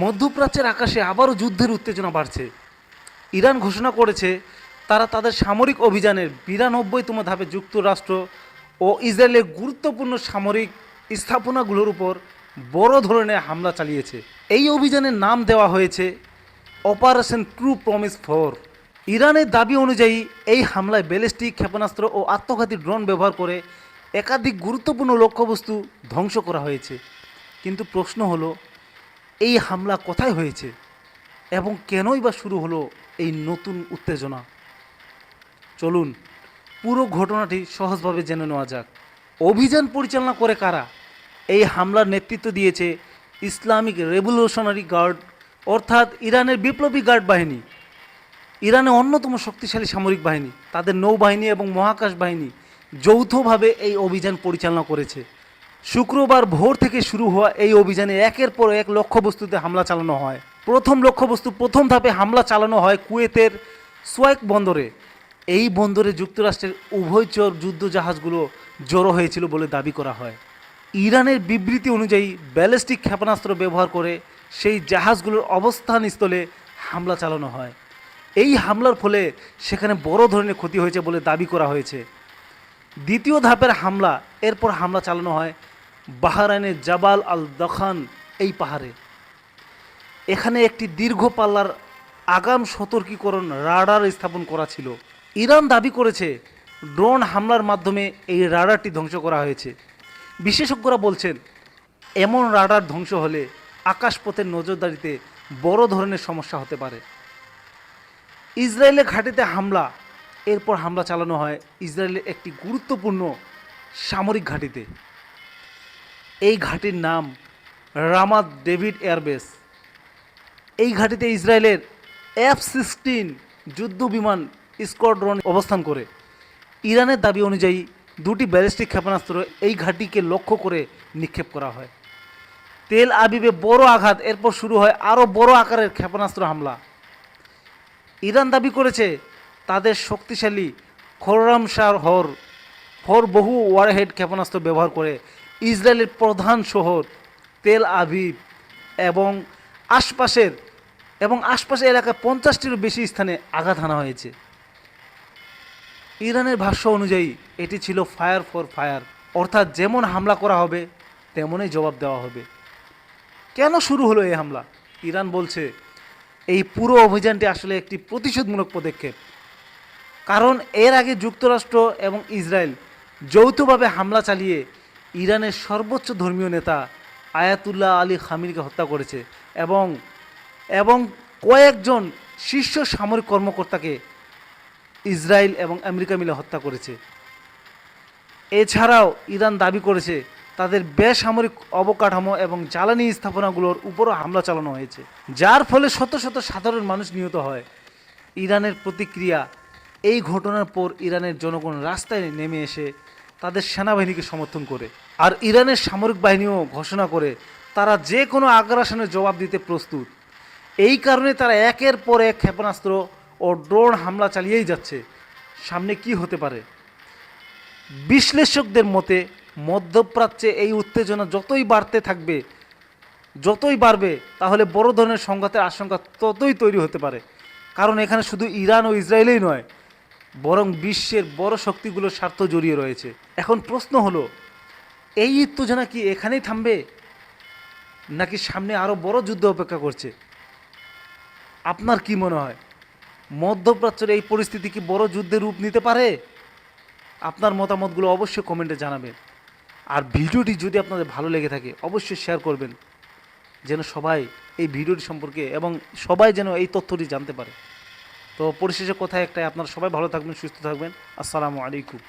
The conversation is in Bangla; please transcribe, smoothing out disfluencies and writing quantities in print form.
মধ্যপ্রাচ্যের আকাশে আবারও যুদ্ধের উত্তেজনা বাড়ছে। ইরান ঘোষণা করেছে তারা তাদের সামরিক অভিযানের 92তম ধাপে যুক্তরাষ্ট্র ও ইসরায়েলের গুরুত্বপূর্ণ সামরিক স্থাপনাগুলোর উপর বড় ধরনের হামলা চালিয়েছে। এই অভিযানের নাম দেওয়া হয়েছে অপারেশন ট্রু প্রমিস 4। ইরানের দাবি অনুযায়ী এই হামলায় ব্যালিস্টিক ক্ষেপণাস্ত্র ও আত্মঘাতী ড্রোন ব্যবহার করে একাধিক গুরুত্বপূর্ণ লক্ষ্যবস্তু ধ্বংস করা হয়েছে। কিন্তু প্রশ্ন হলো, এই হামলা কোথায় হয়েছে এবং কেনই বা শুরু হলো এই নতুন উত্তেজনা? চলুন পুরো ঘটনাটি সহজভাবে জেনে নেওয়া যাক। অভিযান পরিচালনা করে কারা? এই হামলার নেতৃত্ব দিয়েছে ইসলামিক রেভলিউশনারি গার্ড, অর্থাৎ ইরানের বিপ্লবী গার্ড বাহিনী। ইরানের অন্যতম শক্তিশালী সামরিক বাহিনী, তাদের নৌবাহিনী এবং মহাকাশ বাহিনী যৌথভাবে এই অভিযান পরিচালনা করেছে। শুক্রবার ভোর থেকে শুরু হওয়া এই অভিযানে একের পর এক লক্ষ্যবস্তুতে হামলা চালানো হয়। প্রথম ধাপে হামলা চালানো হয় কুয়েতের সোয়েক বন্দরে। এই বন্দরে যুক্তরাষ্ট্রের উভয়চর যুদ্ধজাহাজগুলো জড়ো হয়েছিল বলে দাবি করা হয়। ইরানের বিবৃতি অনুযায়ী ব্যালিস্টিক ক্ষেপণাস্ত্র ব্যবহার করে সেই জাহাজগুলোর অবস্থানস্থলে হামলা চালানো হয়। এই হামলার ফলে সেখানে বড় ধরনের ক্ষতি হয়েছে বলে দাবি করা হয়েছে। দ্বিতীয় ধাপের এরপর হামলা চালানো হয় বাহরাইনের জাবাল আল দখান এই পাহাড়ে। এখানে একটি দীর্ঘ পাল্লার আগাম সতর্কীকরণ রাডার স্থাপন করা ছিল। ইরান দাবি করেছে ড্রোন হামলার মাধ্যমে এই রাডারটি ধ্বংস করা হয়েছে। বিশেষজ্ঞরা বলছেন এমন রাডার ধ্বংস হলে আকাশপথের নজরদারিতে বড় ধরনের সমস্যা হতে পারে। ইসরায়েলের ঘাঁটিতে হামলা, এরপর হামলা চালানো হয় ইসরায়েলের একটি গুরুত্বপূর্ণ সামরিক ঘাঁটিতে। এই ঘাঁটির নাম রামাত ডেভিড এয়ারবেস। এই ঘাঁটিতে ইসরায়েলের F-16 যুদ্ধ বিমান স্কোয়াড্রন অবস্থান করে। ইরানের দাবি অনুযায়ী দুটি ব্যালিস্টিক ক্ষেপণাস্ত্র এই ঘাঁটিকে লক্ষ্য করে নিক্ষেপ করা হয়। তেল আবিবে বড় আঘাত, এরপর শুরু হয় আরও বড় আকারের ক্ষেপণাস্ত্র হামলা। ইরান দাবি করেছে তাদের শক্তিশালী খোরামশার হর বহু ওয়ারহেড ক্ষেপণাস্ত্র ব্যবহার করে ইসরায়েলের প্রধান শহর তেল আবিব এবং আশপাশের এলাকায় 50টিরও বেশি স্থানে আঘাত হানা হয়েছে। ইরানের ভাষ্য অনুযায়ী এটি ছিল ফায়ার ফর ফায়ার, অর্থাৎ যেমন হামলা করা হবে তেমনই জবাব দেওয়া হবে। কেন শুরু হলো এই হামলা? ইরান বলছে এই পুরো অভিযানটি আসলে একটি প্রতিশোধমূলক পদক্ষেপ। কারণ এর আগে যুক্তরাষ্ট্র এবং ইসরায়েল যৌথভাবে হামলা চালিয়ে ইরানের সর্বোচ্চ ধর্মীয় নেতা আয়াতুল্লাহ আলী খামিনিকে হত্যা করেছে এবং কয়েকজন শীর্ষ সামরিক কর্মকর্তাকে ইসরায়েল এবং আমেরিকা মিলে হত্যা করেছে। এছাড়াও ইরান দাবি করেছে তাদের বেসামরিক অবকাঠামো এবং জ্বালানি স্থাপনাগুলোর উপরও হামলা চালানো হয়েছে, যার ফলে শত শত সাধারণ মানুষ নিহত হয়। ইরানের প্রতিক্রিয়া, এই ঘটনার পর ইরানের জনগণ রাস্তায় নেমে এসে তাদের সেনাবাহিনীকে সমর্থন করে, আর ইরানের সামরিক বাহিনীও ঘোষণা করে তারা যে কোনো আগ্রাসনের জবাব দিতে প্রস্তুত। এই কারণে তারা একের পর এক ক্ষেপণাস্ত্র ও ড্রোন হামলা চালিয়েই যাচ্ছে। সামনে কি হতে পারে? বিশ্লেষকদের মতে মধ্যপ্রাচ্যে এই উত্তেজনা যতই বাড়বে তাহলে বড় ধরনের সংঘাতের আশঙ্কা ততই তৈরি হতে পারে। কারণ এখানে শুধু ইরান ও ইসরায়েলই নয়, বরং বিশ্বের বড় শক্তিগুলোর স্বার্থ জড়িয়ে রয়েছে। এখন প্রশ্ন হলো, এই উত্তেজনা কি এখানেই থামবে, নাকি সামনে আরও বড় যুদ্ধ অপেক্ষা করছে? আপনার কি মনে হয়, মধ্যপ্রাচ্যের এই পরিস্থিতি কি বড় যুদ্ধের রূপ নিতে পারে? আপনার মতামতগুলো অবশ্যই কমেন্টে জানাবেন। আর ভিডিওটি যদি আপনাদের ভালো লেগে থাকে অবশ্যই শেয়ার করবেন, যেন সবাই এই ভিডিওটি সম্পর্কে এবং সবাই যেন এই তথ্যটি জানতে পারে। তো পরিশেষে কথা একটাই, আপনারা সবাই ভালো থাকবেন, সুস্থ থাকবেন। আসসালামু আলাইকুম।